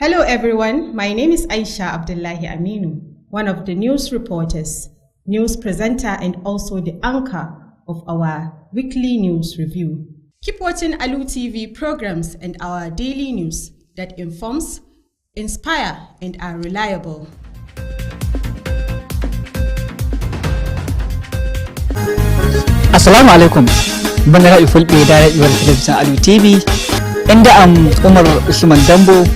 Hello everyone, my name is Aisha Abdullahi Aminu, one of the news reporters, news presenter and also the anchor of our weekly news review. Keep watching Alu TV programs and our daily news that informs, inspire and are reliable. Assalamu alaikum. Bangara ifulbe da rayuwar television Alu TV inda Umar Usman Dambo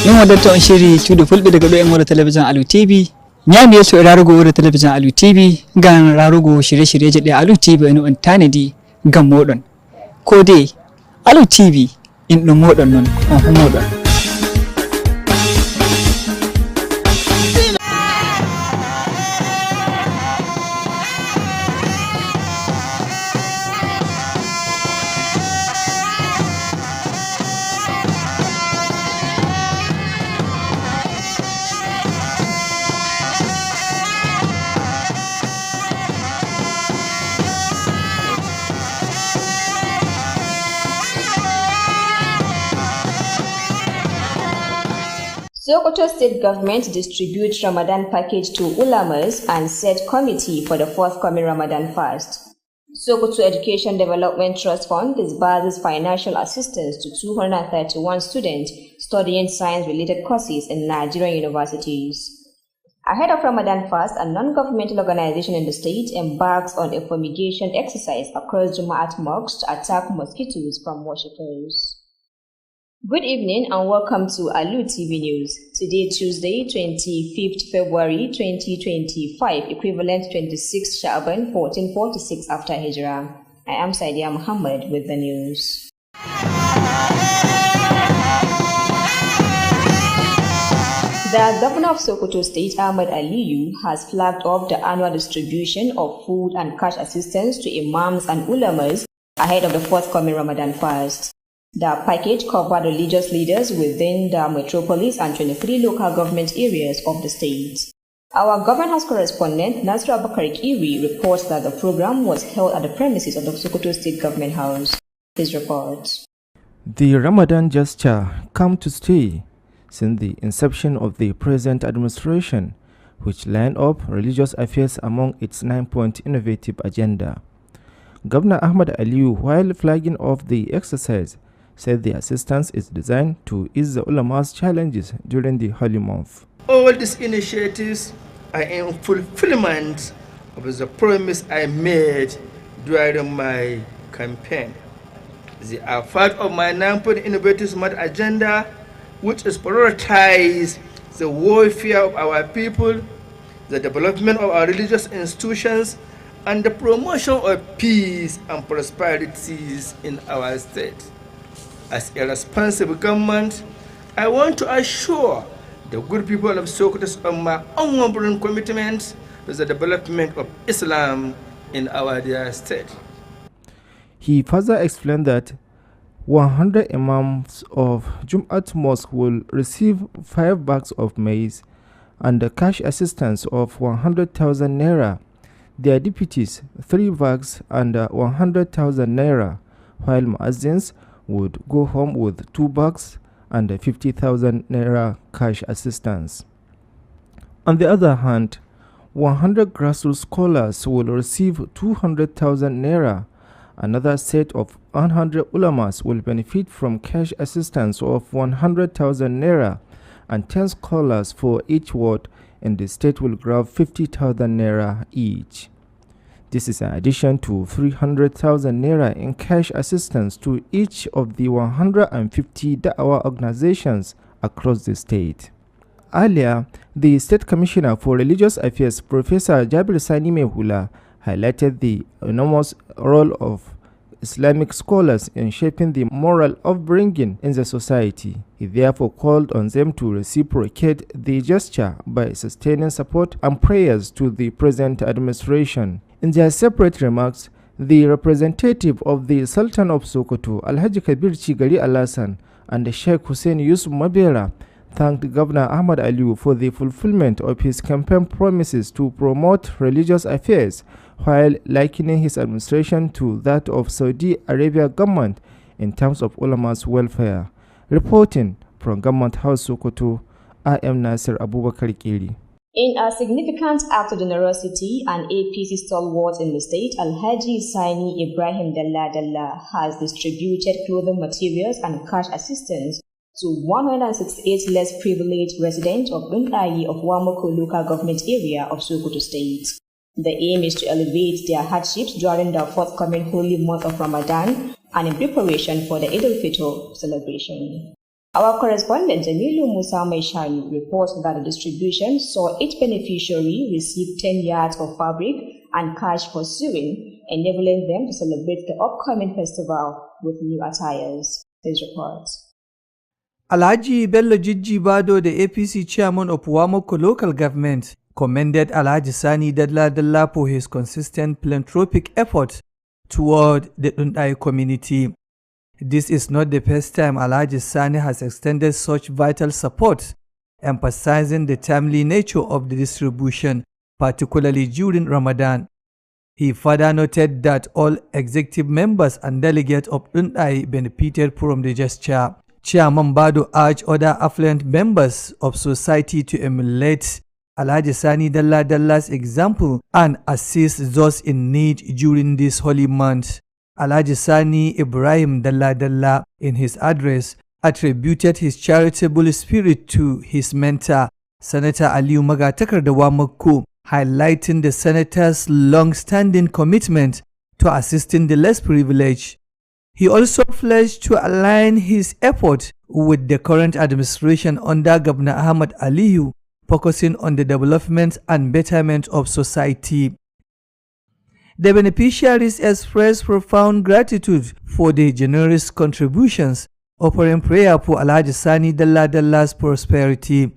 min wadatta on shiri cuuɗi fulɓe daga ɗo en wuro television Alu TV nyami yeso e rarugo wuro television Alu TV ngam rarugo shirye-shiryeje ɗe Alu TV en on tanadi ngam moɗon ko dai Alu TV in ɗum moɗon non on humoɗon. Sokoto State Government distributes Ramadan package to ulamas and set committee for the forthcoming Ramadan fast. Sokoto Education Development Trust Fund disburses financial assistance to 231 students studying science-related courses in Nigerian universities. Ahead of Ramadan fast, a non-governmental organization in the state embarks on a fumigation exercise across Jumu'at mosques to attack mosquitoes from worshippers. Good evening and welcome to Alu TV News. Today, Tuesday, 25th February 2025, equivalent 26 Sha'ban 1446 after Hijrah. I am Saidia Muhammad with the news. The Governor of Sokoto State, Ahmad Aliyu, has flagged off the annual distribution of food and cash assistance to imams and ulamas ahead of the forthcoming Ramadan fast. The package covered religious leaders within the metropolis and 23 local government areas of the state. Our government house correspondent, Nasra Abakar Kiri, reports that the program was held at the premises of the Sokoto State Government House. His report. The Ramadan gesture come to stay since the inception of the present administration, which lined up religious affairs among its 9-point innovative agenda. Governor Ahmad Aliyu, while flagging off the exercise, said the assistance is designed to ease the ulama's challenges during the holy month. All these initiatives are in fulfillment of the promise I made during my campaign. They are part of my 9-point innovative smart agenda, which is prioritize the welfare of our people, the development of our religious institutions, and the promotion of peace and prosperity in our state. As a responsible government, I want to assure the good people of Sokoto of my unwavering commitment to the development of Islam in our dear state. He further explained that 100 imams of Jum'at Mosque will receive 5 bags of maize and the cash assistance of 100,000 naira. Their deputies 3 bags and 100,000 naira, while muazzins would go home with 2 bags and 50,000 naira cash assistance. On the other hand, 100 grassroots scholars will receive 200,000 naira. Another set of 100 ulamas will benefit from cash assistance of 100,000 naira, and 10 scholars for each ward in the state will grab 50,000 naira each. This is in addition to 300,000 naira in cash assistance to each of the 150 Da'wah organizations across the state. Earlier, the State Commissioner for Religious Affairs, Professor Jabir Sani Mehula, highlighted the enormous role of Islamic scholars in shaping the moral upbringing in the society. He therefore called on them to reciprocate the gesture by sustaining support and prayers to the present administration. In their separate remarks, the representative of the Sultan of Sokoto, Alhaji Kabir Chigari Alasan, and the Sheikh Hussein Yusuf Mabera thanked Governor Ahmad Aliyu for the fulfillment of his campaign promises to promote religious affairs, while likening his administration to that of Saudi Arabia government in terms of ulama's welfare. Reporting From Government House Sokoto, I am Nasir Abubakar Kiri. In a significant act of generosity, an APC stalwart in the state, Alhaji Sani Ibrahim Dalla has distributed clothing materials and cash assistance to 168 less privileged residents of Dundayi of Wamoko local government area of Sokoto state. The aim is to alleviate their hardships during the forthcoming holy month of Ramadan and in preparation for the Eid al-Fitr celebration. Our correspondent Jamilu Musa Maishani reports that the distribution saw each beneficiary receive 10 yards of fabric and cash for sewing, enabling them to celebrate the upcoming festival with new attires. His report. Alhaji Bello Jijji Bado, the APC chairman of Wamoko local government, commended Alhaji Sani Dalla for his consistent philanthropic efforts toward the Dundai community. This is not the first time Alhaji Sani has extended such vital support, emphasizing the timely nature of the distribution, particularly during Ramadan. He further noted that all executive members and delegates of Dundai benefited from the gesture. Chairman Bado urged other affluent members of society to emulate Alhaji Sani Dalla's example and assist those in need during this holy month. Alhaji Sani Ibrahim Dalla in his address attributed his charitable spirit to his mentor, Senator Aliyu Magatakar Wamako, highlighting the senator's long-standing commitment to assisting the less privileged. He also pledged to align his efforts with the current administration under Governor Ahmad Aliyu, focusing on the development and betterment of society. The beneficiaries expressed profound gratitude for the generous contributions, offering prayer for Alhaji Sani Dalla's prosperity.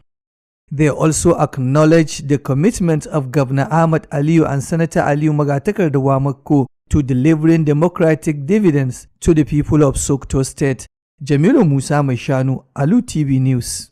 They also acknowledged the commitment of Governor Ahmad Aliyu and Senator Aliyu Magatakar Wamako to delivering democratic dividends to the people of Sokoto State. Jamilu Musa Maishanu, Alu TV News.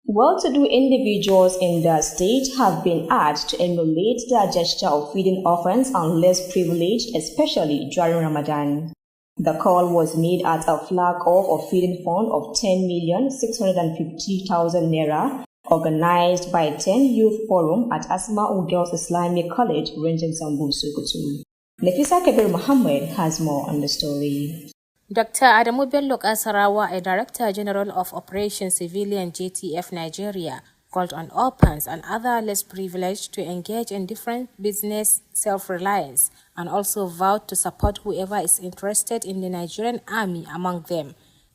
Well-to-do individuals in the state have been urged to emulate the gesture of feeding orphans and less privileged, especially during Ramadan. The call was made at a flag-off of feeding fund of 10,650,000 naira, organized by 10 Youth Forum at Asma'u Girls Islamic College, Ringin Sambu, Sokoto. Nafisa Kabir Muhammad has more on the story. Dr. Adamu Bello Kasarawa, a Director General of Operations Civilian JTF Nigeria, called on orphans and other less privileged to engage in different business self-reliance and also vowed to support whoever is interested in the Nigerian army among them,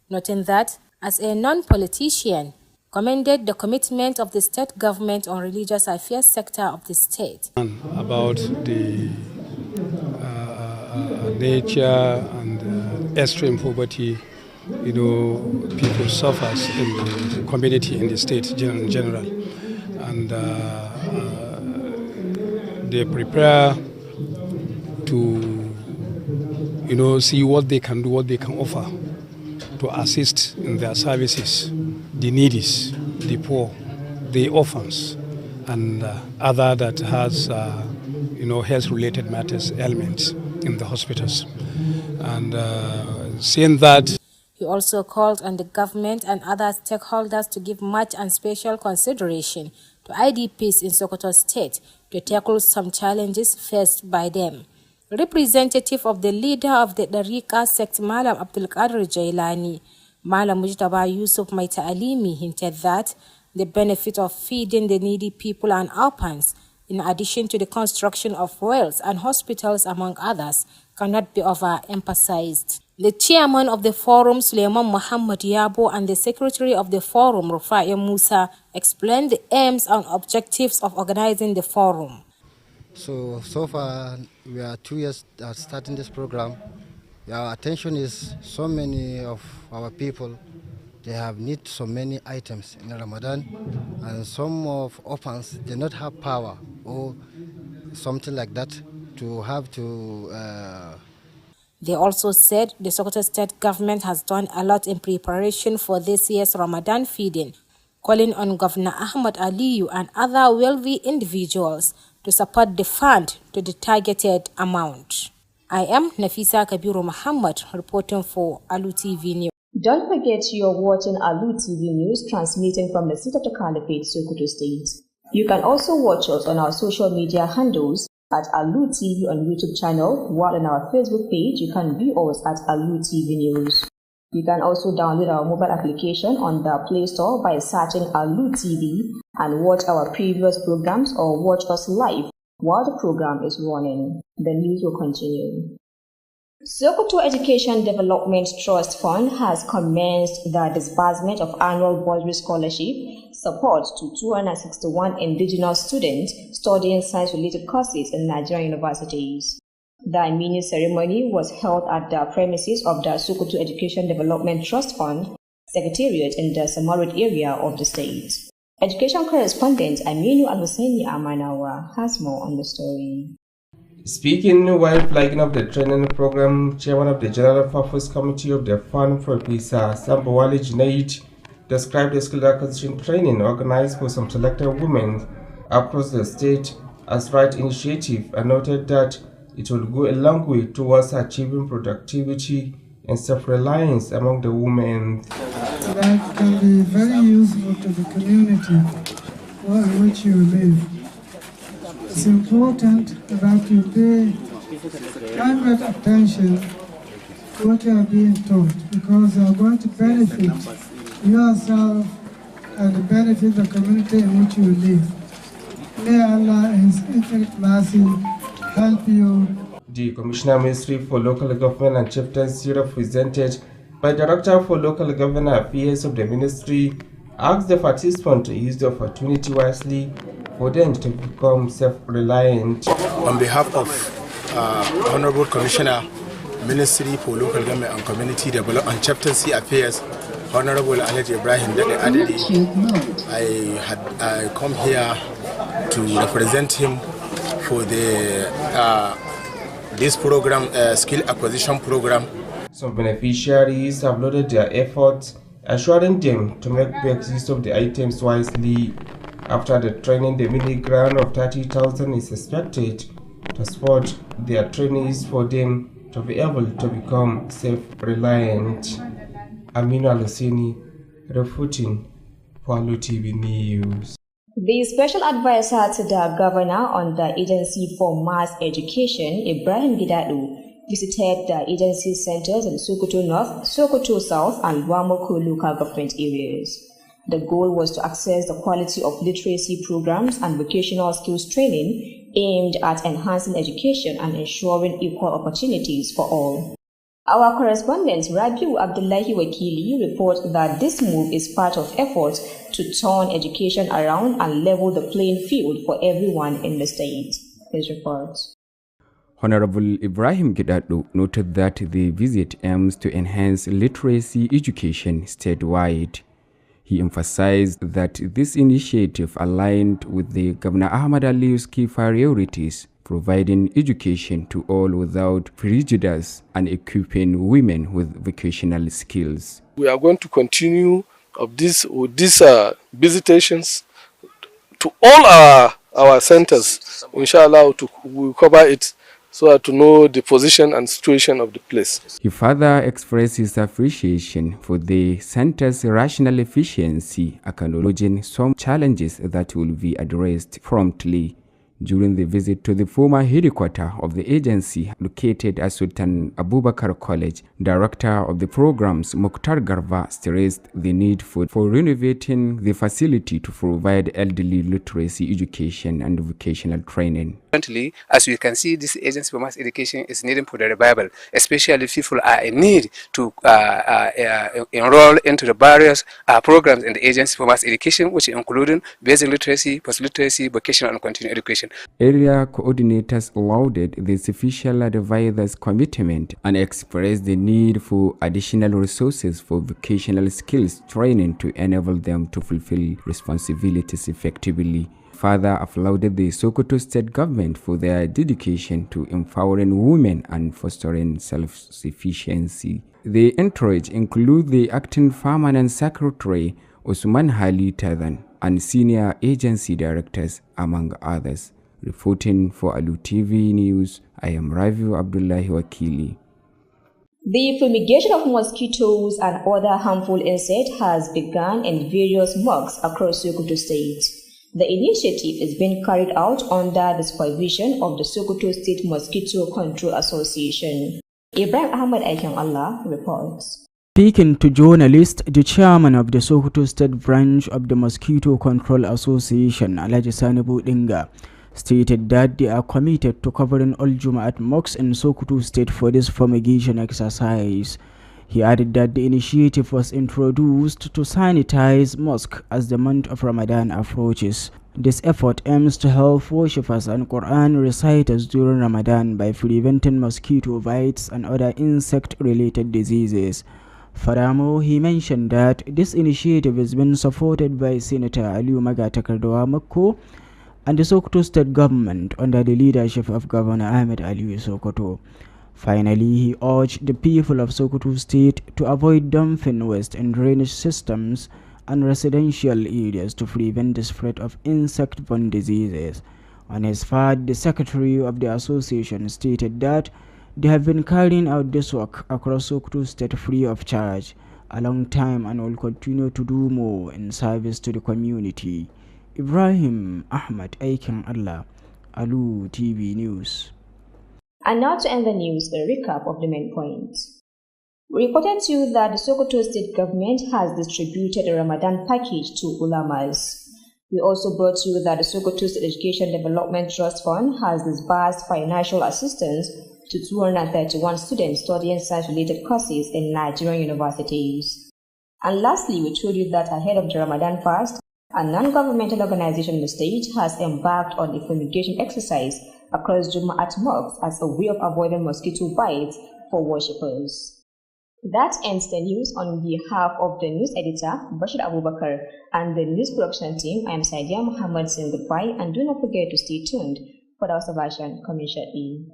noting that, as a non-politician, commended the commitment of the state government on religious affairs sector of the state. About the nature and extreme poverty, people suffers in the community, in the state in general, and they prepare to, see what they can do, what they can offer to assist in their services, the needy, the poor, the orphans, and other that has, health-related matters, ailments in the hospitals. And seeing that, he also called on the government and other stakeholders to give much and special consideration to IDPs in Sokoto State to tackle some challenges faced by them. Representative of the leader of the Dariqa sect, Malam Abdul Qadir Jailani, Malam Mujtaba Yusuf Maita Alimi, hinted that the benefit of feeding the needy people and orphans, in addition to the construction of wells and hospitals among others, cannot be overemphasized. The chairman of the forum, Suleiman Muhammad Yabo, and the secretary of the forum, Rufai Musa, explained the aims and objectives of organizing the forum. So far, we are 2 years starting this program. Our attention is so many of our people, they have need so many items in Ramadan, and some of orphans, they not have power or something like that to have to... They also said the Sokoto State government has done a lot in preparation for this year's Ramadan feeding, calling on Governor Ahmad Aliyu and other wealthy individuals to support the fund to the targeted amount. I am Nafisa Kabiru Muhammad reporting for Alu TV News. Don't forget you're watching Alu TV news transmitting from the seat of the Caliphate, Sokoto State. You can also watch us on our social media handles at Alu TV on YouTube channel, while on our Facebook page you can view us at Alu TV News. You can also download our mobile application on the Play Store by searching Alu TV and watch our previous programs or watch us live while the program is running. The news will continue. Sokoto Education Development Trust Fund has commenced the disbursement of annual bursary scholarship support to 261 indigenous students studying science-related courses in Nigerian universities. The mini ceremony was held at the premises of the Sokoto Education Development Trust Fund Secretariat in the Samarut area of the state. Education correspondent Aminu Al-Husseini Amanawa has more on the story. Speaking while flagging off the training program, Chairman of the General Purpose Committee of the Fund, Professor Sambawali Junaid, described the skill acquisition training organized for some selected women across the state as right initiative and noted that it will go a long way towards achieving productivity and self-reliance among the women. That can be very useful to the community in which you live. It's important that you pay private attention to what you are being taught, because you are going to benefit yourself and benefit the community in which you live. May Allah in His infinite mercy help you. The Commissioner Ministry for Local Government and Chieftaincy, represented by Director for Local Government Affairs of the Ministry, asked the participants to use the opportunity wisely for them to become self-reliant. On behalf of Honorable Commissioner, Ministry for Local Government and Community Development and Chieftaincy Affairs, Honorable Alhaji Ibrahim Dade Adeli, I come here to represent him for the this program, skill acquisition program. Some beneficiaries have loaded their efforts, assuring them to make best use of the items wisely. After the training, the mini grant of 30,000 is expected to support their trainees for them to be able to become self-reliant. Aminu Al-Husseini reporting for Alu TV News. The special advisor to the governor on the Agency for Mass Education, Ibrahim Gidadu, visited the agency centers in Sokoto North, Sokoto South, and Wamoko local government areas. The goal was to assess the quality of literacy programs and vocational skills training aimed at enhancing education and ensuring equal opportunities for all. Our correspondent Rabiu Abdullahi Wakili reports that this move is part of efforts to turn education around and level the playing field for everyone in the state. His report. Honorable Ibrahim Gidadu noted that the visit aims to enhance literacy education statewide. He emphasized that this initiative aligned with the Governor Ahmad Ali's key priorities, providing education to all without prejudice and equipping women with vocational skills. We are going to continue with these visitations to all our centers. Inshallah, we'll cover it so as to know the position and situation of the place. He further expressed his appreciation for the center's rational efficiency, acknowledging some challenges that will be addressed promptly. During the visit to the former headquarters of the agency located at Sultan Abubakar College, Director of the programs Mukhtar Garba stressed the need for renovating the facility to provide elderly literacy education and vocational training. Currently, as you can see, this agency for mass education is needing for the revival, especially if people are in need to enroll into the various programs in the agency for mass education, which include basic literacy, post-literacy, vocational and continuing education. Area coordinators lauded the official advisor's commitment and expressed the need for additional resources for vocational skills training to enable them to fulfill responsibilities effectively. Further applauded the Sokoto state government for their dedication to empowering women and fostering self-sufficiency. The entourage include the acting permanent secretary Usman Hali Tadan and senior agency directors, among others. Reporting for Alu TV News, I am Raviu Abdullahi Wakili. The fumigation of mosquitoes and other harmful insects has begun in various mosques across Sokoto State. The initiative is being carried out under the supervision of the Sokoto State Mosquito Control Association. Ibrahim Ahmed Aikin Allah reports. Speaking to journalists, the chairman of the Sokoto State branch of the Mosquito Control Association, Alhaji Sani Budinga, stated that they are committed to covering all Jum'at mosques in Sokoto State for this fumigation exercise. He added that the initiative was introduced to sanitize mosques as the month of Ramadan approaches. This effort aims to help worshippers and Quran reciters during Ramadan by preventing mosquito bites and other insect-related diseases. Furthermore, he mentioned that this initiative has been supported by Senator Aliyu Magatakardawa Makko and the Sokoto State government under the leadership of Governor Ahmed Aliyu Sokoto. Finally, he urged the people of Sokoto State to avoid dumping waste in drainage systems and residential areas to prevent the spread of insect-borne diseases. On his part, the secretary of the association stated that they have been carrying out this work across Sokoto State free of charge a long time and will continue to do more in service to the community. Ibrahim Ahmed Aikin Allah, Alu TV News. And now to end the news, a recap of the main points. We reported to you that the Sokoto State government has distributed a Ramadan package to ulamas. We also brought you that the Sokoto State Education Development Trust Fund has disbursed financial assistance to 231 students studying science-related courses in Nigerian universities. And lastly, we told you that ahead of the Ramadan fast, a non-governmental organization in the state has embarked on a fumigation exercise across Jum'at mosques as a way of avoiding mosquito bites for worshippers. That ends the news. On behalf of the news editor, Bashir Abubakar, and the news production team, I am Saidia Muhammad saying goodbye, and do not forget to stay tuned for our observation coming shortly.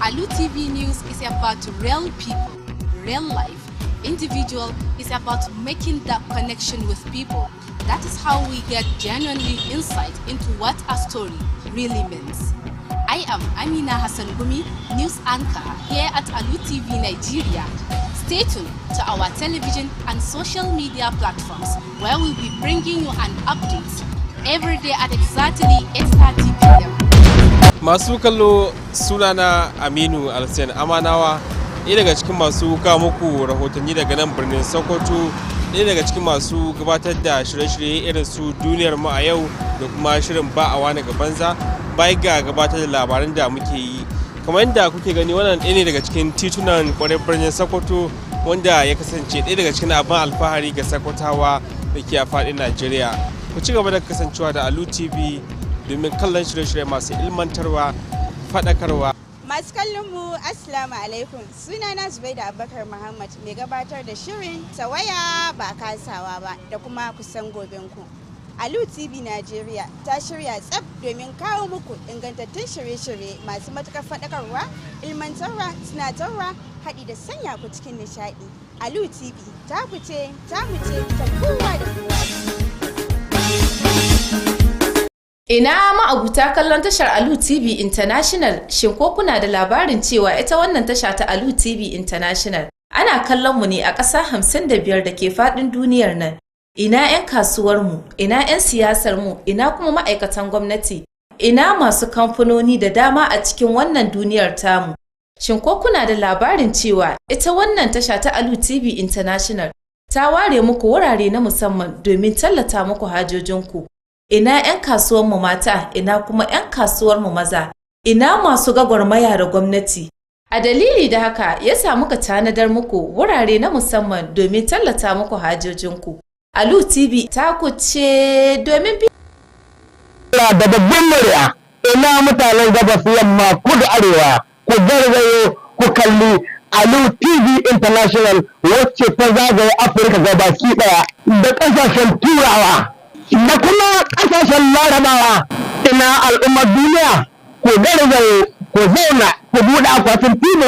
Alu TV News is about real people, real life. Individual is about making that connection with people. That is how we get genuinely insight into what a story really means. I am Amina Hassan Gumi, news anchor here at Alu TV Nigeria. Stay tuned to our television and social media platforms where we'll be bringing you an update every day at exactly 8:30 p.m. Masu kallo sunana Aminu Alsen Amanawa, ɗaya daga cikin masu kawo muku rahotanni daga nan birnin Sokoto, ɗaya daga cikin masu gabatar da shirye-shirye irin su duniyar mu a yau da kuma shirin ba a wani gabanza, bai ga gabatar da labaran da muke yi. Kamar yadda kuke gani, wannan ɗaya ne daga cikin titunan kwarar birnin Sokoto wanda ya kasance ɗaya daga cikin abin alfahari ga Sokotawa da ke a faɗin Najeriya. Ku ci gaba da kasancewa da Alu TV domin kallon shirye-shirye masu ilmantarwa, faɗakarwa. Masu kallon mu Assalamu alaikum, sunana Zubaida Abubakar Muhammad, mai gabatar da shirin tawaya ba kasawa ba da kuma kusan gobenku. Alu TV Najeriya ta shirya tsaf domin kawo muku ingantattun shirye-shirye masu matuƙar faɗakarwa, ilmantarwa, tunatarwa, haɗi da sanya ku cikin nishaɗi. Alu TV ta fice, ta muce, ta kowa da kowa. Ina ma'abuta kallon tashar Alu TV International, shin ko kuna da labarin cewa ita wannan tasha ta Alu TV International ana kallon mu ne a ƙasa 55 da ke faɗin duniyar nan. Ina 'yan kasuwar mu, ina 'yan siyasar mu, ina kuma ma'aikatan gwamnati, ina masu kamfanoni da dama a cikin wannan duniyar tamu. Shin ko kuna da labarin cewa ita wannan tasha ta Alu TV International ta ware muku wurare na musamman domin tallata muku hajojinku? Ina 'yan kasuwarmu mata, ina kuma 'yan kasuwarmu maza, ina masu gwagwarmaya da gwamnati. A dalili da haka ya sa muka tanadar muku wurare na musamman domin tallata muku hajojinku. Alu TV ta kuce domin da babban murya, ina mutanen gabas yamma kudu arewa, ku gargayo ku kalli Alu TV International wacce ta zagaye Afirka gabaki daya da kasashen Turawa da kuma kasashen Larabawa. Ina al'ummar duniya ku garzaye ku zauna ku buɗe akwatin TV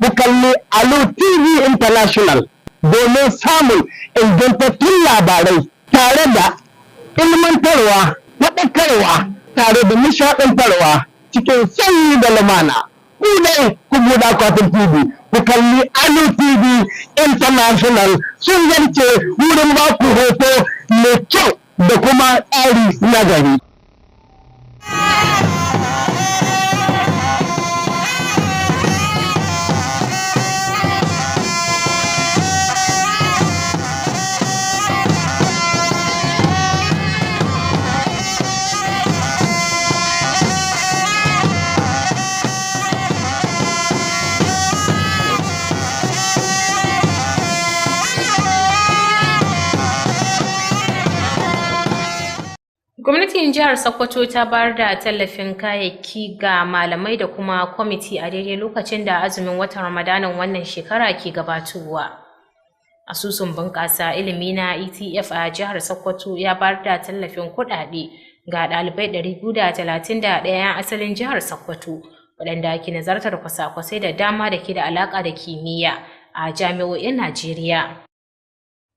ku kalli Alu TV International domin samun ingantattun labarai tare da ilmantarwa, faɗakarwa tare da nishaɗantarwa cikin sanyi da lumana. Ku dai ku buɗe akwatin TV ku kalli Alu TV International sun zarce wurin ba ku hoto mai kyau da kuma tsari na gari. Gwamnatin jihar Sokoto ta bayar da tallafin kayayyaki ga malamai da kuma kwamiti a daidai lokacin da azumin watan Ramadanan wannan shekara ke gabatowa. Asusun bunƙasa ilimi na ETF a jihar Sokoto ya bayar da tallafin kuɗaɗe ga ɗalibai 231 'yan asalin jihar Sokoto waɗanda ke nazartar kwasa-kwasai da dama da ke da alaƙa da kimiyya a jami'o'in Najeriya.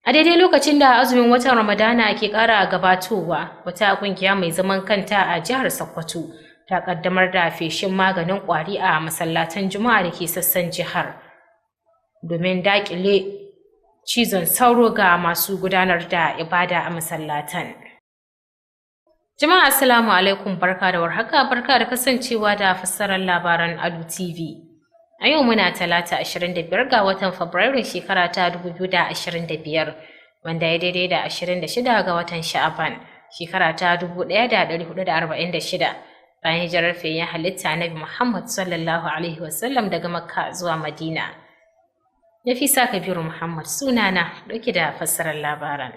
A daidai lokacin da azumin watan Ramadana ke ƙara gabatowa, wata ƙungiya mai zaman kanta a jihar Sokoto ta ƙaddamar da feshin maganin ƙwari a masallatan Juma'a da ke sassan jihar domin daƙile cizon sauro ga masu gudanar da ibada a masallatan. Jama'a assalamu alaikum, barka da warhaka, barka da kasancewa da fassarar labaran Alu TV. A yau muna Talata 25 ga watan Fabrairun shekara ta 2025 wanda ya daidai da 26 ga watan Sha'aban shekara ta 1446 bayan hijirar fiyayyen halitta Nabi Muhammad sallallahu alaihi wasallam daga Makka zuwa Madina. Nafisa Kabiru Muhammad sunana dauke da fassarar labaran.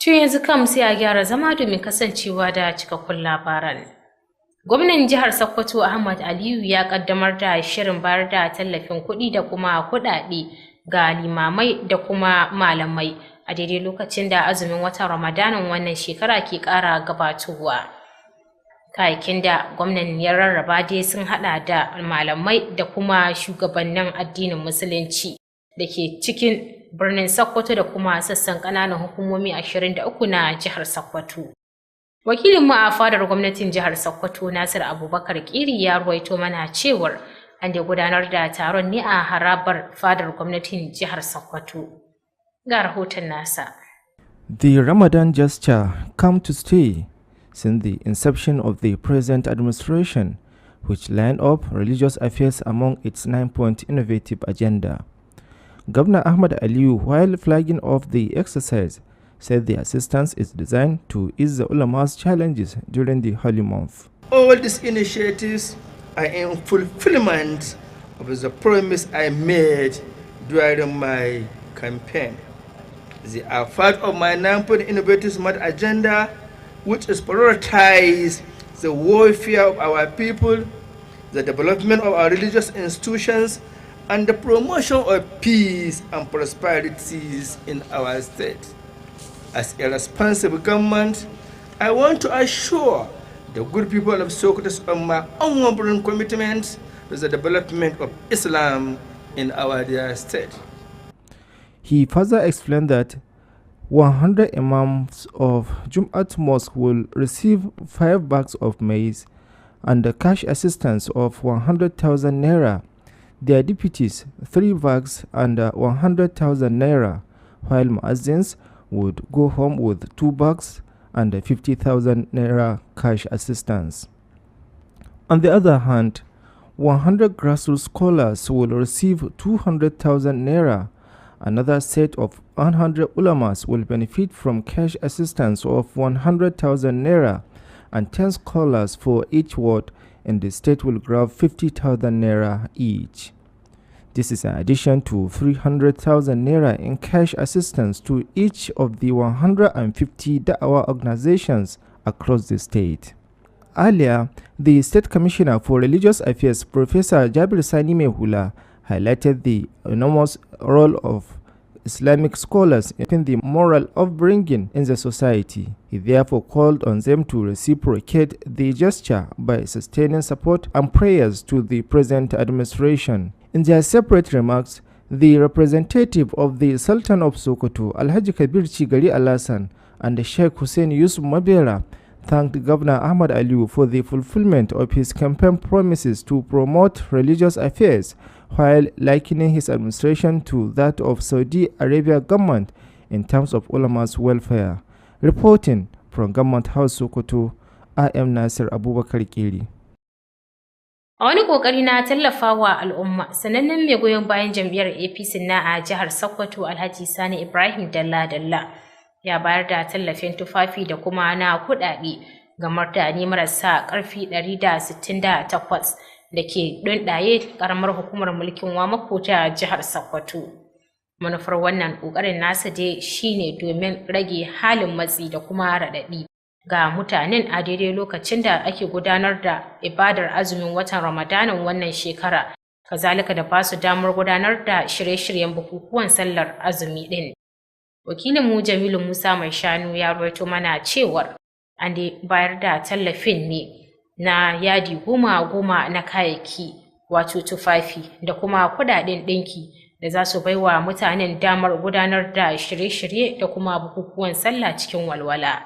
To yanzu kam sai a gyara zama domin kasancewa da cikakkun labaran. Gwamnan jihar Sokoto Ahmad Aliyu ya kaddamar da shirin bayar da tallafin kuɗi da kuma kuɗaɗe ga limamai da kuma malamai a daidai lokacin da azumin watan Ramadanan wannan shekara ke ƙara gabatowa. Kayakin da gwamnan ya rarraba dai sun haɗa da malamai da kuma shugabannin addinin Musulunci da ke cikin birnin Sokoto da kuma sassan ƙananan hukumomi 23 na jihar Sokoto. Wakilin mu a fadar gwamnatin jihar Sokoto Nasir Abubakar Kiri ya ruwaito mana cewar an da gudanar da taron ne a harabar fadar gwamnatin jihar Sokoto. Ga rahoton nasa. The Ramadan gesture come to stay since the inception of the present administration, which lined up religious affairs among its 9-point innovative agenda. Governor Ahmad Aliyu, while flagging off the exercise, said the assistance is designed to ease the ulama's challenges during the holy month. All these initiatives are in fulfillment of the promise I made during my campaign. They are part of my 9-point innovative smart agenda, which is prioritize the welfare of our people, the development of our religious institutions, and the promotion of peace and prosperity in our state. As a responsible government, I want to assure the good people of Sokoto of my unwavering commitment to the development of Islam in our dear state. He further explained that 100 imams of Jum'at Mosque will receive 5 bags of maize and the cash assistance of 100,000 naira. Their deputies 3 bags and 100,000 naira, while muazzins would go home with 2 bags and 50,000 naira cash assistance. On the other hand, 100 grassroots scholars will receive 200,000 naira. Another set of 100 ulamas will benefit from cash assistance of 100,000 naira, and 10 scholars for each ward in the state will grab 50,000 naira each. This is in addition to 300,000 naira in cash assistance to each of the 150 da'wah organizations across the state. Earlier, the State Commissioner for Religious Affairs, Professor Jabir Sani Mehula, highlighted the enormous role of Islamic scholars in the moral upbringing in the society. He therefore called on them to reciprocate the gesture by sustaining support and prayers to the present administration. In their separate remarks, the representative of the Sultan of Sokoto, Alhaji Kabir Chigari Alasan, and the Sheikh Hussein Yusuf Mabera thanked Governor Ahmad Aliyu for the fulfillment of his campaign promises to promote religious affairs, while likening his administration to that of Saudi Arabia government in terms of ulama's welfare. Reporting from Government House Sokoto, I am Nasir Abubakar Kiri. A wani kokari na tallafawa al'umma, sanannen mai goyon bayan jam'iyyar APC na a jihar Sokoto Alhaji Sani Ibrahim Dalla ya bayar da tallafin tufafi da kuma na kuɗaɗe ga mutane marasa ƙarfi 168 da ke ɗunɗaye ƙaramar hukumar mulkin Wamako ta jihar Sokoto. Manufar wannan ƙoƙarin nasa dai shine domin rage halin matsi da kuma raɗaɗi ga mutanen a daidai lokacin da ake gudanar da ibadar azumin watan Ramadanin wannan shekara, kazalika da ba su damar gudanar da shirye-shiryen bukukuwan sallar azumi ɗin. Wakilinmu Jamilu Musa Mai Shanu ya rawaito mana cewar an bayar da tallafin ne na yadi 10 na kayayyaki wato tufafi da kuma kudaden ɗinki da za su baiwa mutanen damar gudanar da shirye-shirye da kuma bukukuwan sallah cikin walwala.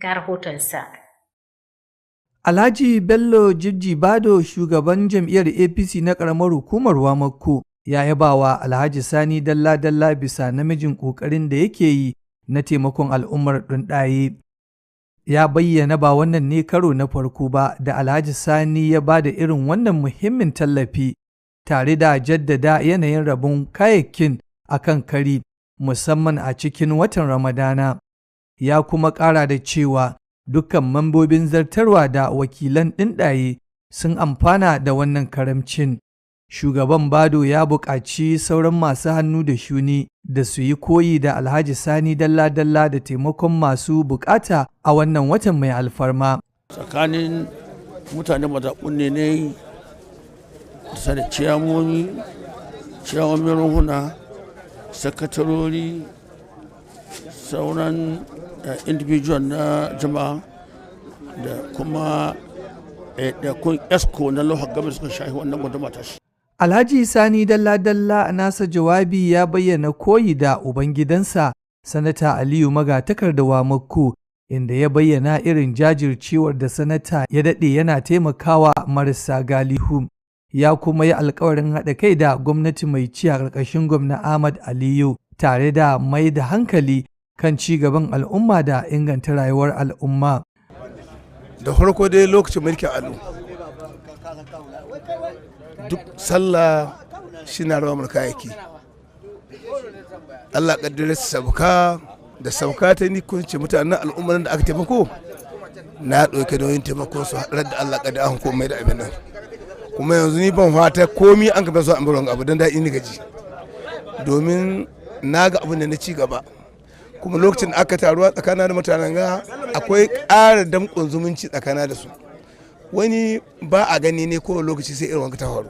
Ga rahotonsa. Alhaji Bello Jibji Bado, shugaban jam'iyyar APC na ƙaramar hukumar Wamako, ya yaba wa Alhaji Sani Dalla bisa namijin ƙoƙarin da yake yi na taimakon al'ummar ɗunɗaye. Ya bayyana ba wannan ne karo na farko ba da Alhaji Sani ya ba da irin wannan muhimmin tallafi, tare da jaddada yanayin rabon kayayyakin a kan kari, musamman a cikin watan Ramadana. Ya kuma ƙara da cewa dukkan mambobin zartarwa da wakilan ɗinɗaye sun amfana da wannan karamcin. Shugaban Bado ya buƙaci sauran masu hannu da shuni da su yi koyi da Alhaji Sani Dalla da taimakon masu buƙata a wannan watan mai alfarma. Tsakanin mutane mazaɓun ne da ciyamomi runhuna, sakatarori, sauran individual na jama'a da kuma kun esko na lohar gaba suka shahi wannan gudunma ta shi. Alhaji Sani Dalla a nasa jawabi ya bayyana koyi da ubangidansa Sanata Aliyu Magatakarda Wamako, inda ya bayyana irin jajircewar da sanata ya daɗe yana taimakawa marasa galihu. Ya kuma yi alkawarin haɗa kai da gwamnati mai ci a ƙarƙashin gwamna Ahmad Aliyu, tare da mai da hankali kan ci gaban al'umma da inganta rayuwar al'umma. Da farko dai lokacin mulkin Alu, duk sallah shi na rawa kayayyaki. Allah kaddare sauka da sauka ta ni kun ce mutanen al'ummar da aka taimako na ɗauke da yin taimako su haɗar da Allah kaddare an komai da abin nan. Kuma yanzu ni ban fata komi an gaba so an bar abu don daɗi ni gaji, domin na ga abin da na ci gaba. Kuma lokacin da aka taruwa tsakanin da mutanen ga akwai ƙara damƙon zumunci tsakanin da su. Wani ba a gani ne kowane lokaci sai irin wanka ta faru.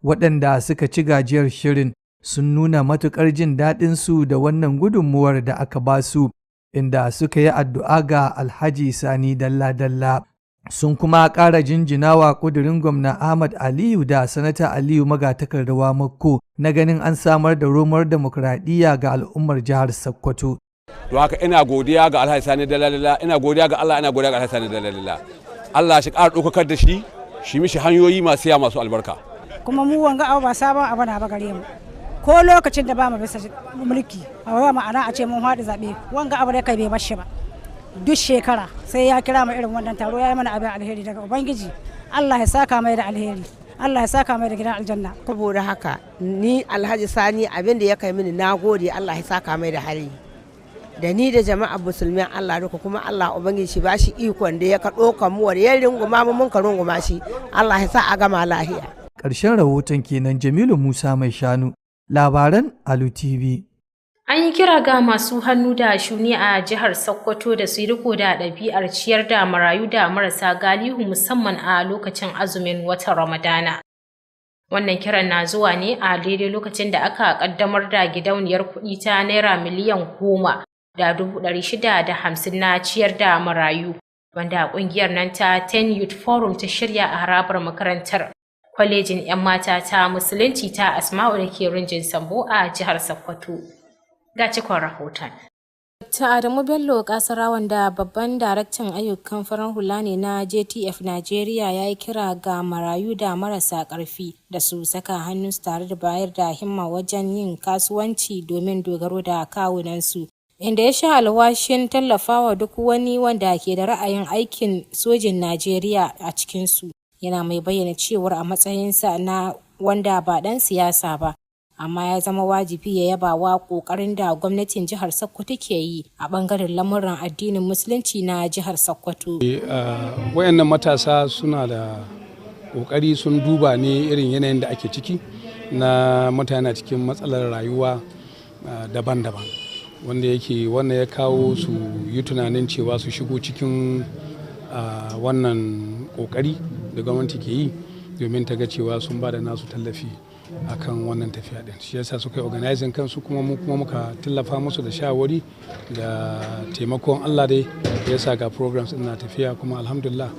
Waɗanda suka ci gajiyar shirin sun nuna matuƙar jin daɗin su da wannan gudunmuwar da aka ba su, inda suka yi addu'a ga Alhaji Sani Dalla. Sun kuma ƙara jinjinawa ƙudurin gwamna Ahmad Aliyu da Sanata Aliyu Magatakarda Wamako na ganin an samar da romar demokuraɗiyya ga al'ummar jihar Sokoto. To haka ina godiya ga Alhaji Sani Dalla, ina godiya ga Allah, ina godiya ga Alhaji Sani Dalla. Allah shi ƙara ɗaukakar da shi mishi hanyoyi masu yawa masu albarka. Kuma mu wanga abu ba sabon abu na ba gare mu. Ko lokacin da ba mu bisa mulki, a ma'ana a ce mun haɗu zaɓe, wanga abu da kai bai bashi ba. Duk shekara sai ya kira mu irin wannan taro, ya yi mana abin alheri daga Ubangiji. Allah ya saka mai da alheri, Allah ya saka mai da gidan aljanna. Saboda haka ni Alhaji Sani abin da ya kai mini na gode, Allah ya saka mai da hali. Da ni da jama'a musulmin Allah duka, kuma Allah Ubangiji shi ba shi ikon da ya ka ɗauka mu wanda ya runguma mu mun ka runguma shi. Allah ya sa a gama lahiya. Ƙarshen rahoton kenan. Jamilu Musa Mai Shanu, labaran Alu TV. An yi kira ga masu hannu da shuni a jihar Sokoto da su yi riko da ɗabi'ar ciyar da marayu da marasa galihu musamman a lokacin azumin watan Ramadana. Wannan kiran na zuwa ne a daidai lokacin da aka ƙaddamar da gidauniyar kuɗi ta Naira miliyan 10,650 na ciyar da marayu, wanda ƙungiyar nan ta 10 Youth Forum ta shirya a harabar makarantar kwalejin 'yan mata ta Musulunci ta Asma'u da ke Rinjin Sambo a jihar Sokoto. Ga cikon rahoton. Dr. Adamu Bello Kasara, wanda babban daraktan ayyukan farar hula ne na JTF Najeriya, ya yi kira ga marayu da marasa ƙarfi da su saka hannunsu tare da bayar da himma wajen yin kasuwanci domin dogaro da kawunansu, inda ya sha alwashin tallafawa duk wani wanda ke da ra'ayin aikin sojin Najeriya a cikinsu. Yana mai bayyana cewar a matsayinsa na wanda ba ɗan siyasa ba, amma ya zama wajibi ya yaba wa ƙoƙarin da gwamnatin jihar Sokoto ke yi a ɓangaren lamuran addinin Musulunci na jihar Sokoto. Wayannan matasa suna da ƙoƙari, sun duba ne irin yanayin da ake ciki na mutane cikin matsalar rayuwa daban-daban, wanda yake wannan ya kawo su yi tunanin cewa su shigo cikin wannan ƙoƙari da gwamnati ke yi domin ta ga cewa sun ba da nasu tallafi akan wannan tafiya din. Shi yasa suka yi organizing kansu, kuma muka tallafa musu da shawari da taimakon Allah dai yasa ga programs din na tafiya, kuma alhamdulillah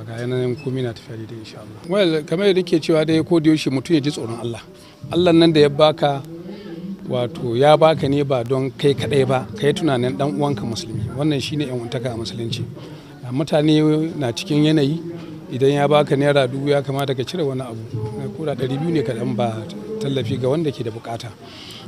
ga yanayin komai na tafiya daidai insha Allah. Well, kamar yadda ke cewa dai ko da yaushe mutum ya ji tsoron Allah. Allah nan da ya baka, wato ya baka ne ba don kai kadai ba, kai tunanin dan uwanka musulmi. Wannan shine yan uwantaka a musulunci. Mutane na cikin yanayi, idan ya baka naira 1000 ya kamata ka cire wani abu, ko da 200 ne kaɗan ba tallafi ga wanda ke da bukata.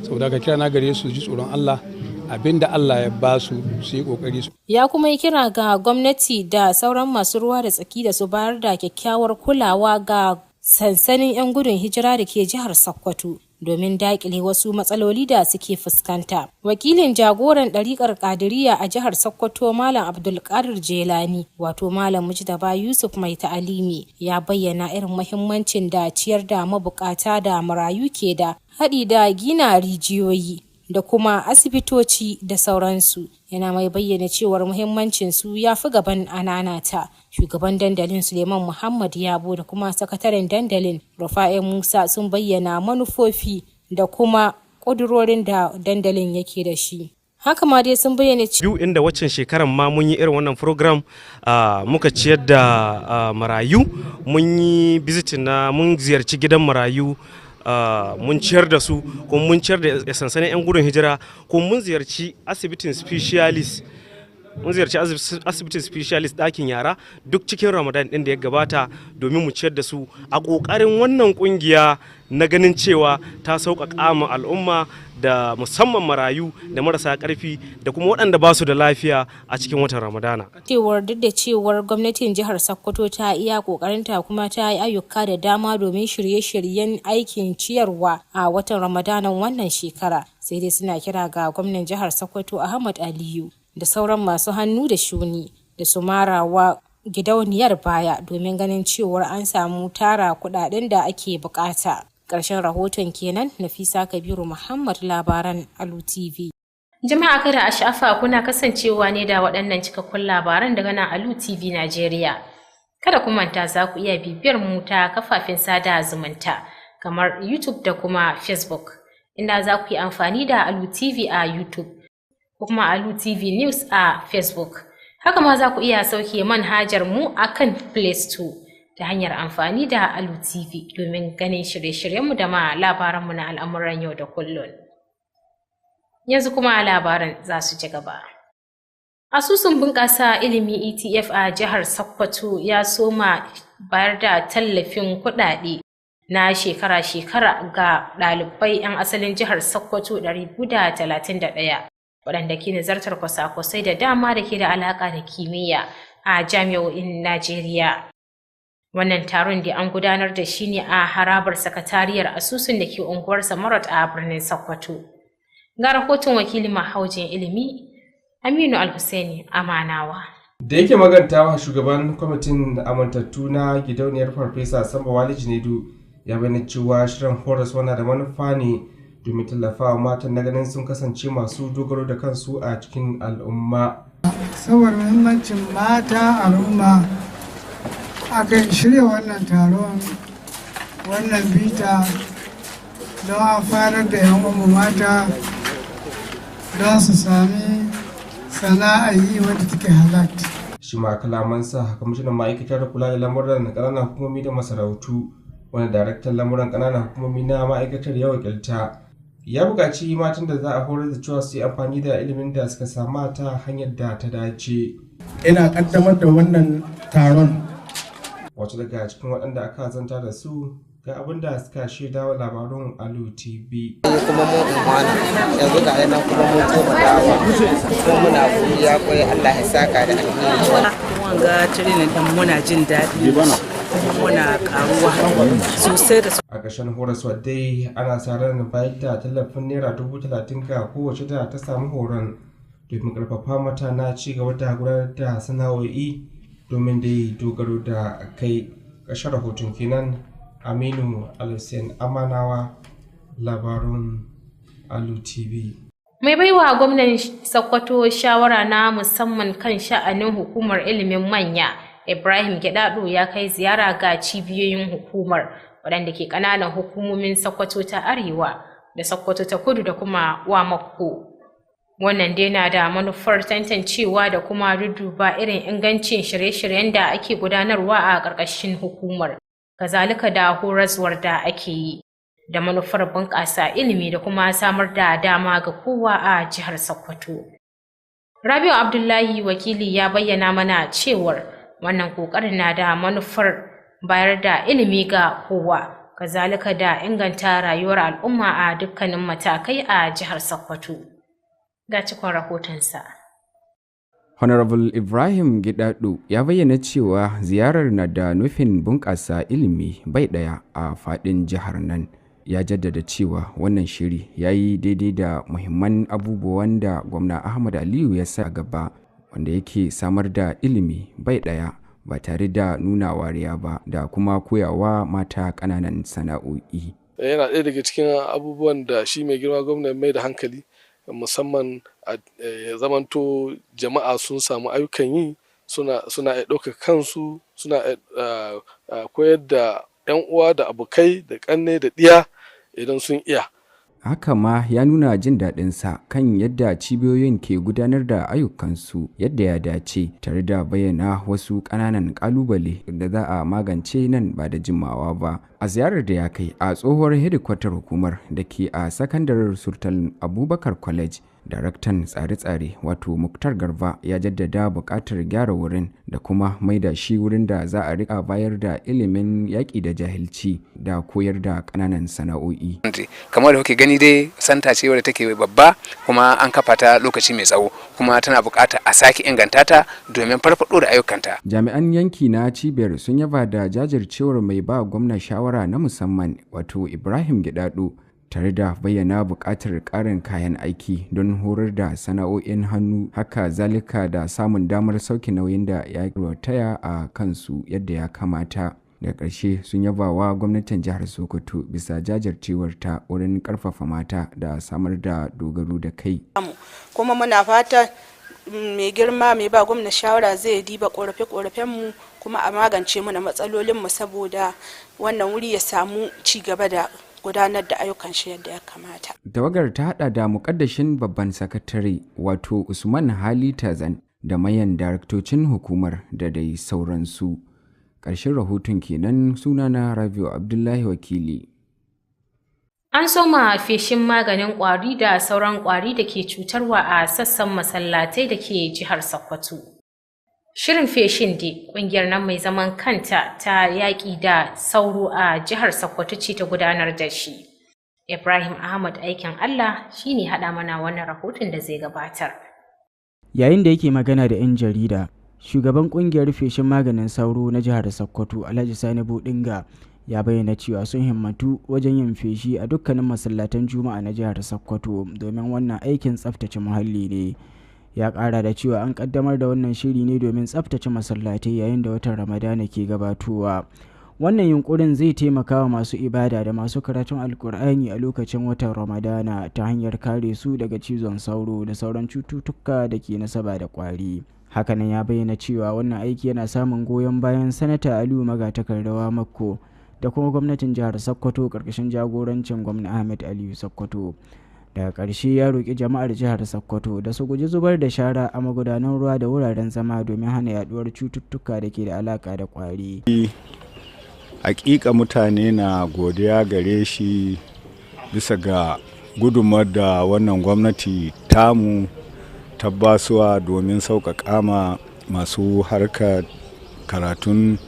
Saboda ka kira na gare su ji tsoron Allah, abinda Allah ya ba su yi kokari su. Ya kuma yi kira ga gwamnati da sauran masu ruwa da tsaki da su bayar da kyakkyawar kulawa ga sansanin 'yan gudun hijira da ke jihar Sokoto domin daƙile wasu matsaloli da suke fuskanta. Wakilin jagoran ɗariƙar Qadiriyya a jihar Sokoto, Malam Abdulkadir Jelani, wato Malam Mujtaba Yusuf Mai Ta'alimi, ya bayyana irin muhimmancin da ciyar da mabukata da marayu ke da, haɗi da gina rijiyoyi da kuma asibitoci da sauransu. Yana mai bayyana cewar muhimmancin su ya fi gaban ananata. Shugaban dandalin Suleiman Muhammad Yabo da kuma sakataren dandalin Rufa'i Musa sun bayyana manufofi da kuma ƙudurorin da dandalin yake da shi. Haka ma dai sun bayyana biyu inda waccan shekaran ma mun yi irin wannan program, muka ciyar da marayu, mun yi visiting mun ziyarci gidan marayu, mun ciyar da su, kuma mun ciyar da sansanin 'yan gudun hijira, kuma mun ziyarci asibitin specialist ɗakin yara duk cikin Ramadan ɗin da ya gabata domin mu ciyar da su a ƙoƙarin wannan ƙungiya na ganin cewa ta sauƙaƙa ma al'umma da musamman marayu da marasa ƙarfi da kuma waɗanda ba su da lafiya a cikin watan Ramadana. Cewar duk da cewar gwamnatin jihar Sokoto ta iya ƙoƙarinta kuma ta yi ayyuka da dama domin shirye-shiryen aikin ciyarwa a watan Ramadanan wannan shekara, sai dai suna kira ga gwamnan jihar Sokoto Ahmad Aliyu da sauran masu hannu da shuni da su marawa gidauniyar baya domin ganin cewar an samu tara kuɗaɗen da ake bukata. Ƙarshen rahoton kenan. Nafisa Kabiru Muhammad, labaran Alu TV. Jama'a kada a sha'afa, kuna kasancewa ne da waɗannan cikakkun labaran daga nan Alu TV Najeriya. Kada ku manta za ku iya bibiyar mu ta kafafen sada zumunta kamar YouTube da kuma Facebook, inda za ku yi amfani da Alu TV a YouTube ko kuma Alu TV News a Facebook. Haka ma za ku iya sauke manhajar mu akan Play Store ta hanyar amfani da Alu TV domin ganin shirye-shiryenmu da ma labaranmu na al'amuran yau da kullum. Yanzu kuma labaran za su ci gaba. Asusun bunƙasa ilimi ETF a jihar Sokoto ya soma bayar da tallafin kuɗaɗe na shekara-shekara ga ɗalibai 'yan asalin jihar Sokoto 231 waɗanda ke nazartar kwasa-kwasai da dama da ke da alaƙa da kimiyya a jami'o'in Najeriya. Wannan taron da an gudanar da shi ne a harabar sakatariyar asusun da ke unguwar Samarot a birnin Sokoto. Ga rahoton wakilin mahaujin ilimi Aminu Alhussaini Amanawa. Da yake magantawa, shugaban kwamitin amintattu na gidauniyar Farfesa Samba Wali Junaidu ya bayyana cewa shirin horaswa na da manufa ne domin tallafawa matan na ganin sun kasance masu dogaro da kansu a cikin al'umma. Saboda muhimmancin mata al'umma akan shirya wannan taron wannan bita don amfanar da 'yan umu mata don su sami sana'a yi wadda take halatta. Shi ma kalamansa kwamishinan ma'aikatar kula da lamuran ƙananan hukumomi da masarautu wani daraktan lamuran ƙananan hukumomi na ma'aikatar ya wakilta ya buƙaci matan da za a horar da cewa su yi amfani da ilimin da suka samu ta hanyar da ta dace. Ina ƙaddamar da wannan taron. Wasu daga cikin waɗanda aka zanta da su ga abin da suka shaida wa labarun Alu TV. Kuma mun umarna yanzu ga nan kuma mun koma dawa kuma muna godiya koyi Allah ya saka da alheri. Wanga training din muna jin daɗi muna karuwa sosai da a ƙarshen horaswa dai ana sa ran bayar da tallafin naira 30,000 ga kowace da ta samu horon domin ƙarfafa mata na ci gaba da gudanar da sana'o'i domin dai dogaro da kai. Ƙarshen rahoton kenan. Aminu Alhussein Amanawa, labarun Alu TV. Mai baiwa gwamnan Sokoto shawara na musamman kan sha'anin hukumar ilimin manya Ibrahim Gidado ya kai ziyara ga cibiyoyin hukumar waɗanda ke ƙananan hukumomin Sokoto ta Arewa da Sokoto ta Kudu da kuma Wamako. Wannan dai na da manufar tantancewa da kuma duduba irin ingancin shirye-shiryen da ake gudanarwa a ƙarƙashin hukumar. Kazalika da horaswar da ake yi da manufar bunƙasa ilimi da kuma samar da dama ga kowa a jihar Sokoto. Rabiu Abdullahi wakili ya bayyana mana cewar wannan ƙoƙarin na da manufar bayar da ilimi ga kowa, kazalika da inganta rayuwar al'umma a dukkanin matakai a jihar Sokoto. Ga cikon rahotonsa. Honorable Ibrahim Gidado ya bayyana cewa ziyarar na da nufin bunƙasa ilimi bai ɗaya a faɗin jihar nan. Ya jaddada cewa wannan shiri ya yi daidai da muhimman abubuwan da gwamna Ahmad Aliyu ya sa gaba wanda yake samar da ilimi bai ɗaya ba tare da nuna wariya ba da kuma koyawa mata ƙananan sana'o'i. Yana ɗaya daga cikin abubuwan da shi mai girma gwamna mai da hankali musamman ya zamanto jama'a sun samu ayyukan yi suna ɗaukar kansu suna koyar da 'yan uwa da abokai da ƙanne da ɗiya idan sun iya. Haka ma ya nuna jin daɗinsa kan yadda cibiyoyin ke gudanar da ayyukansu yadda ya dace tare da bayyana wasu ƙananan ƙalubale da za a magance nan ba da jimawa ba. A ziyarar da ya kai a tsohuwar hedikwatar hukumar da ke a sakandaren Sultan Abubakar College, daraktan tsare-tsare wato Muktar Garba ya jaddada buƙatar gyara wurin da kuma maida shi wurin da za a riƙa bayar da ilimin yaƙi da jahilci da koyar da ƙananan sana'o'i. Kamar da kuke gani dai santa ce wadda take babba kuma an kafa ta lokaci mai tsawo kuma tana buƙatar a sake inganta ta domin farfaɗo da ayyukanta. Jami'an yanki na cibiyar sun yaba da jajircewar mai ba gwamna shawara na musamman wato Ibrahim Gidado tare da bayyana buƙatar ƙarin kayan aiki don horar da sana'o'in hannu, haka zalika da samun damar sauke nauyin da ya rataya a kansu yadda ya kamata. Da ƙarshe sun yaba wa gwamnatin jihar Sokoto bisa jajircewar ta wurin ƙarfafa mata da samar da dogaro da kai. Kuma muna fata mai girma mai ba gwamna shawara zai diba ƙorafe-ƙorafenmu kuma a magance mana matsalolinmu saboda wannan wuri ya samu ci gaba da gudanar da ayyukan shi yadda ya kamata. Tawagar ta hada da mukaddashin babban sakatare wato Usman Hali Tazan da mayan daraktocin hukumar da dai sauransu. Ƙarshen rahoton kenan, sunana Rabiu Abdullahi wakili. An soma feshin maganin ƙwari da sauran ƙwari da ke cutarwa a sassan masallatai da ke jihar Sokoto. Shirin feshin dai ƙungiyar nan mai zaman kanta ta yaƙi da sauro a jihar Sokoto ce ta gudanar da shi. Ibrahim Ahmad aikin Allah shine haɗa mana wannan rahoton da zai gabatar. Yayin da yake magana da 'yan jarida, shugaban ƙungiyar feshin maganin sauro na jihar Sokoto Alhaji Sani Budinga ya bayyana cewa sun himmatu wajen yin feshi a dukkanin masallatan Juma'a na jihar Sokoto domin wannan aikin tsaftace muhalli ne. Ya ƙara da cewa an ƙaddamar da wannan shiri ne domin tsaftace masallatai yayin da watan Ramadana ke gabatowa. Wannan yunkurin zai taimaka wa masu ibada da masu karatun Alkur'ani a lokacin watan Ramadana ta hanyar kare su daga cizon sauro da sauran cututtuka da ke nasaba da ƙwari. Hakanan ya bayyana cewa wannan aiki yana samun goyon bayan Sanata Aliyu Magatakardawa Makko da kuma gwamnatin jihar Sokoto ƙarƙashin jagorancin gwamna Ahmed Aliyu Sokoto. Daga ƙarshe ya roƙi jama'ar jihar Sokoto da su guji zubar da shara a magudanan ruwa da wuraren zama domin hana yaduwar cututtuka da ke da alaƙa da ƙwari. Hakika mutane na godiya gare shi bisa ga gudunmawar da wannan gwamnati tamu tabbasuwa domin sauƙaƙa ma masu harkar karatun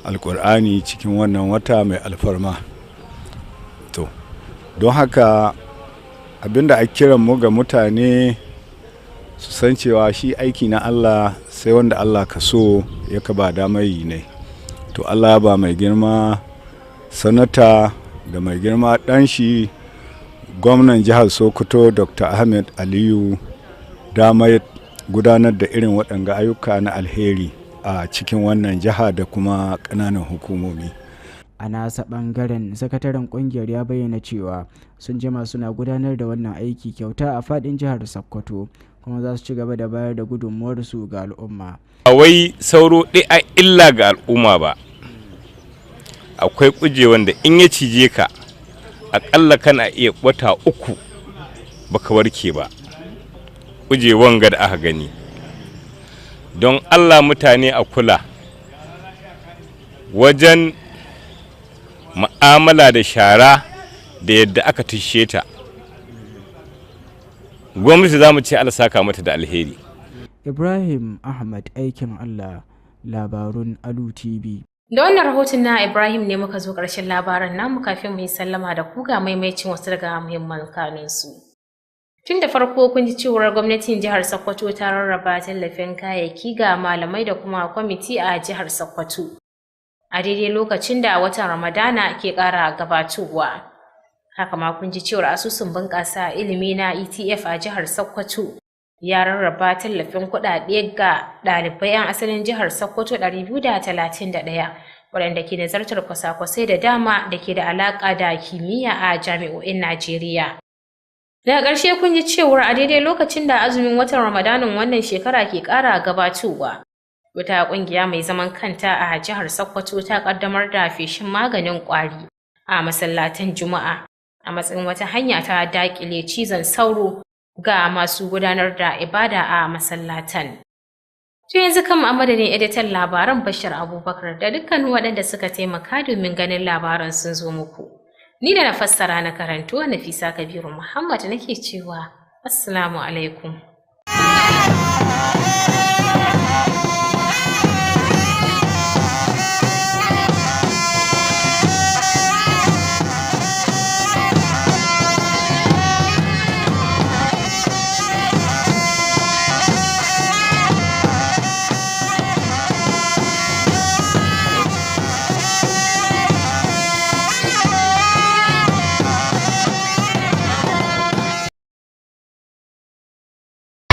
alkur'ani cikin wannan wata mai alfarma. To don haka abinda a kiran mu ga mutane su san cewa shi aiki na Allah sai wanda Allah ka so ya ka ba damar yi ne. To Allah ba mai girma sanata da mai girma ɗan shi gwamnan jihar Sokoto Dr. Ahmed Aliyu damar gudanar da irin waɗanga ayyuka na alheri a cikin wannan jiha da kuma ƙananan hukumomi. A nasa ɓangaren sakataren ƙungiyar ya bayyana cewa sun jima suna gudanar da wannan aiki kyauta a faɗin jihar Sokoto kuma za su ci gaba da bayar da gudunmuwarsu ga al'umma. A wai sauro ɗaya illa ga al'umma ba, akwai kuje wanda in ya cije ka aƙalla kana iya wata 3 baka warke ba. Kuje wanga da aka gani, don Allah mutane a kula wajen ma'amala da shara da yadda aka tushe ta. Gwamnati za mu ce Allah saka mata da alheri. Ibrahim Ahmad, aikin Allah, labarun Alu TV. Da wannan rahoton na Ibrahim ne muka zo ƙarshen labaran namu. Kafin mu yi sallama da ku ga maimaicin wasu daga muhimman kanunsu. Tun da farko kun ji cewar gwamnatin jihar Sokoto ta rarraba tallafin kayayyaki ga malamai da kuma kwamiti a jihar Sokoto a daidai lokacin da watan Ramadana ke ƙara gabatowa. Haka ma kun ji cewar asusun bunƙasa ilimi na ETF a jihar Sokoto ya rarraba tallafin kuɗaɗe ga ɗalibai 'yan asalin jihar Sokoto 231 waɗanda ke nazartar kwasa-kwasai da dama da ke da alaƙa da kimiyya a jami'o'in Najeriya. Daga ƙarshe kun ji cewar a daidai lokacin da azumin watan Ramadanin wannan shekara ke ƙara gabatowa, wata ƙungiya mai zaman kanta a jihar Sokoto ta ƙaddamar da feshin maganin ƙwari a masallatan Juma'a a matsayin wata hanya ta daƙile cizon sauro ga masu gudanar da ibada a masallatan. To yanzu kan a madadin editan labaran Bashir Abubakar da dukkanin waɗanda suka taimaka domin ganin labaran sun zo muku. Ni da na fassara na karanto Nafisa Kabiru Muhammad nake cewa Assalamu alaikum.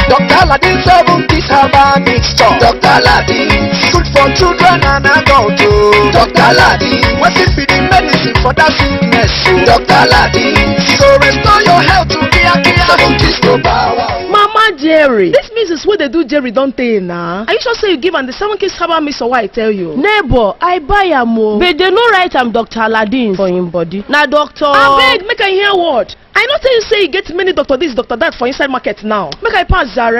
Dr. Aladdin 70s herbal mixture. Dr. Aladdin, good for children and adults. Dr. Aladdin, what if it is medicine for that sickness? Dr. Aladdin, so restore your health to be a 70s to power. Mama Jerry, this means it's what they do Jerry don't tell now. Are you sure say you give am the 7 kids herbal mixture why I tell you? Neighbor, I buy am o. But they no write am Dr. Aladdin for him body. Na doctor. Abeg, make I hear word. I know tell you say you get many doctor this, doctor that for inside market now. Make I pass, Zare.